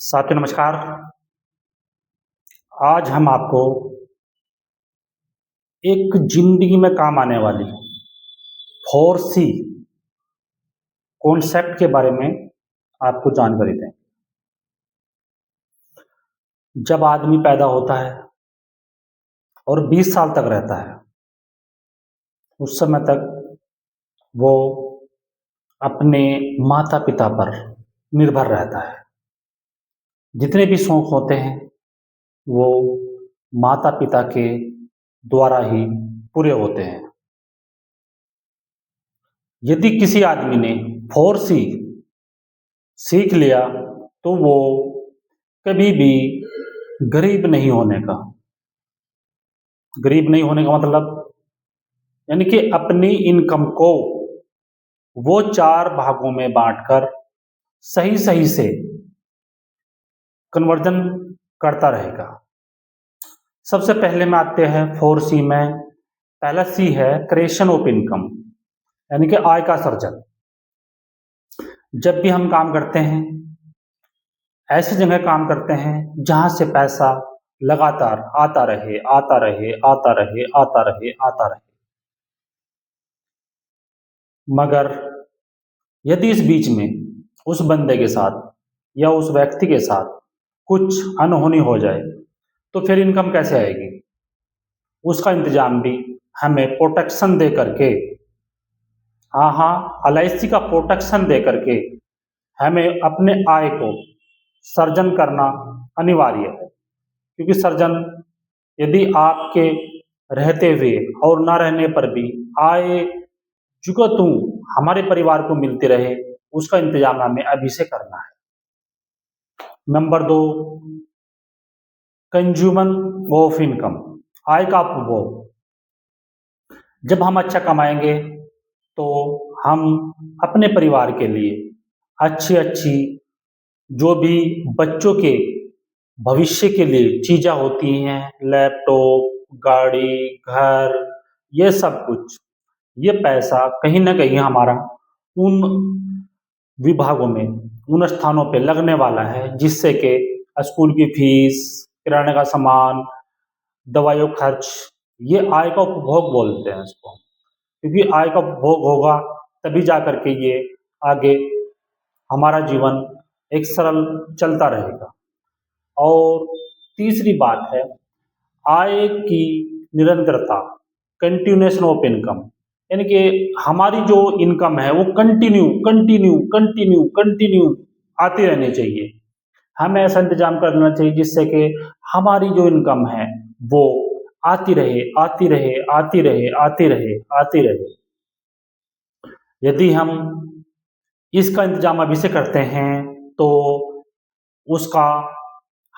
साथियों नमस्कार। आज हम आपको एक ज़िंदगी में काम आने वाली 4C कॉन्सेप्ट के बारे में आपको जानकारी दें। जब आदमी पैदा होता है और 20 साल तक रहता है, उस समय तक वो अपने माता-पिता पर निर्भर रहता है। जितने भी शौक होते हैं, वो माता-पिता के द्वारा ही पूरे होते हैं। यदि किसी आदमी ने 4C सीख लिया, तो वो कभी भी गरीब नहीं होने का मतलब यानी कि अपनी इनकम को वो 4 भागों में बाँटकर सही-सही से कन्वर्जन करता रहेगा। सबसे पहले में आते हैं 4C में, पहला C है क्रिएशन ऑफ इनकम, यानी कि आय का सृजन। जब भी हम काम करते हैं, ऐसी जगह काम करते हैं जहाँ से पैसा लगातार आता रहे, आता रहे, आता रहे, आता रहे, आता रहे। मगर यदि इस बीच में उस बंदे के साथ या उस व्यक्ति के साथ कुछ अनहोनी हो जाए, तो फिर इनकम कैसे आएगी? उसका इंतजाम भी हमें प्रोटेक्शन दे करके, LIC का प्रोटेक्शन दे करके हमें अपने आय को सर्जन करना अनिवार्य है। क्योंकि सर्जन यदि आपके रहते हुए और ना रहने पर भी आय जुगतों हमारे परिवार को मिलती रहे, उसका इंतजाम हमें अभी से करना है। नंबर 2, कंज्यूमन ऑफ इनकम, आय का उपभोग। जब हम अच्छा कमाएंगे तो हम अपने परिवार के लिए अच्छी जो भी बच्चों के भविष्य के लिए चीज़ें होती हैं, लैपटॉप, गाड़ी, घर, ये सब कुछ, ये पैसा कहीं न कहीं हमारा उन विभागों में, उन स्थानों पे लगने वाला है, जिससे कि स्कूल की फीस, किराने का सामान, दवाइयों का खर्च, ये आय का उपभोग बोलते हैं इसको। क्योंकि आय का उपभोग होगा तभी जा कर के ये आगे हमारा जीवन एक सरल चलता रहेगा। और तीसरी बात है आय की निरंतरता, कंटिन्यूएशन ऑफ इनकम, यानी कि हमारी जो इनकम है वो कंटिन्यू आती रहनी चाहिए। हमें ऐसा इंतजाम करना चाहिए जिससे कि हमारी जो इनकम है वो आती रहे, आती रहे, आती रहे, आती रहे, आती रहे। यदि हम इसका इंतजाम अभी से करते हैं तो उसका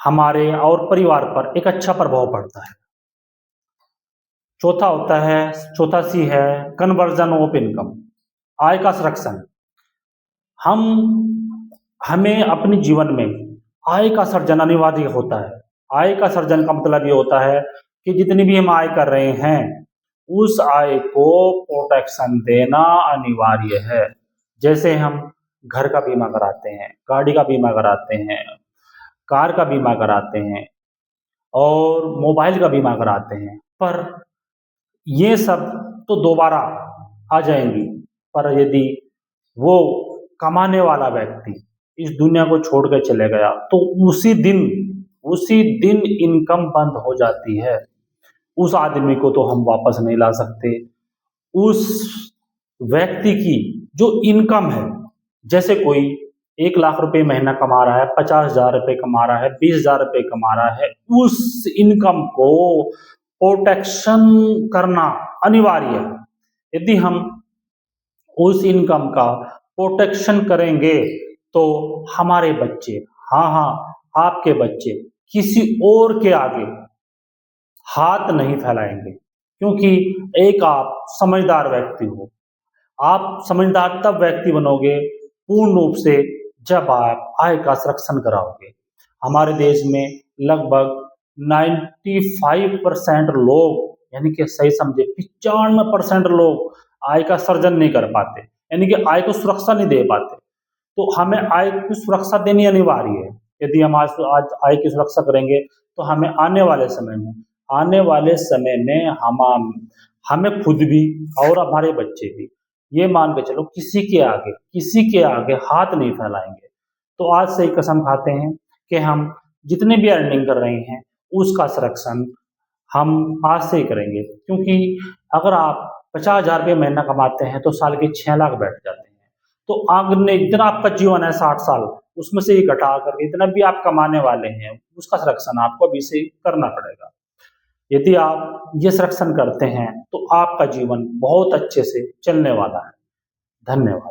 हमारे और परिवार पर एक अच्छा प्रभाव पड़ता है। चौथा C है कन्वर्जन ऑफ इनकम, आय का संरक्षण। हमें अपने जीवन में आय का सर्जन अनिवार्य होता है। आय का सर्जन का मतलब ये होता है कि जितनी भी हम आय कर रहे हैं, उस आय को प्रोटेक्शन देना अनिवार्य है। जैसे हम घर का बीमा कराते हैं, गाड़ी का बीमा कराते हैं, कार का बीमा कराते हैं और मोबाइल का बीमा कराते हैं, पर ये सब तो दोबारा आ जाएंगी। पर यदि वो कमाने वाला व्यक्ति इस दुनिया को छोड़ कर चले गया, तो उसी दिन इनकम बंद हो जाती है। उस आदमी को तो हम वापस नहीं ला सकते। उस व्यक्ति की जो इनकम है, जैसे कोई 1 लाख रुपए महीना कमा रहा है, 50,000 रुपए कमा रहा है, 20,000 रुपए कमा रहा है, उस इनकम को प्रोटेक्शन करना अनिवार्य है। यदि हम उस इनकम का प्रोटेक्शन करेंगे तो हमारे बच्चे, आपके बच्चे किसी और के आगे हाथ नहीं फैलाएंगे। क्योंकि एक आप समझदार व्यक्ति हो। आप समझदार तब व्यक्ति बनोगे पूर्ण रूप से जब आप आय का संरक्षण कराओगे। हमारे देश में लगभग 95% लोग, यानी कि सही समझे 95% लोग आय का सर्जन नहीं कर पाते, यानी कि आय को सुरक्षा नहीं दे पाते। तो हमें आय की सुरक्षा देनी अनिवार्य है। यदि हम आज आज आय की सुरक्षा करेंगे तो हमें आने वाले समय में हमें खुद भी और हमारे बच्चे भी, ये मान के चलो, किसी के आगे हाथ नहीं फैलाएंगे। तो आज से ही कसम खाते हैं कि हम जितने भी अर्निंग कर रहे हैं उसका संरक्षण हम आज से ही करेंगे, क्योंकि अगर आप 50,000 रुपये महीना कमाते हैं तो साल के 6 लाख बैठ जाते हैं। तो अगले जितना आपका जीवन है 60 साल, उसमें से ये घटा करके इतना भी आप कमाने वाले हैं उसका संरक्षण आपको अभी से ही करना पड़ेगा। यदि आप ये संरक्षण करते हैं तो आपका जीवन बहुत अच्छे से चलने वाला है। धन्यवाद।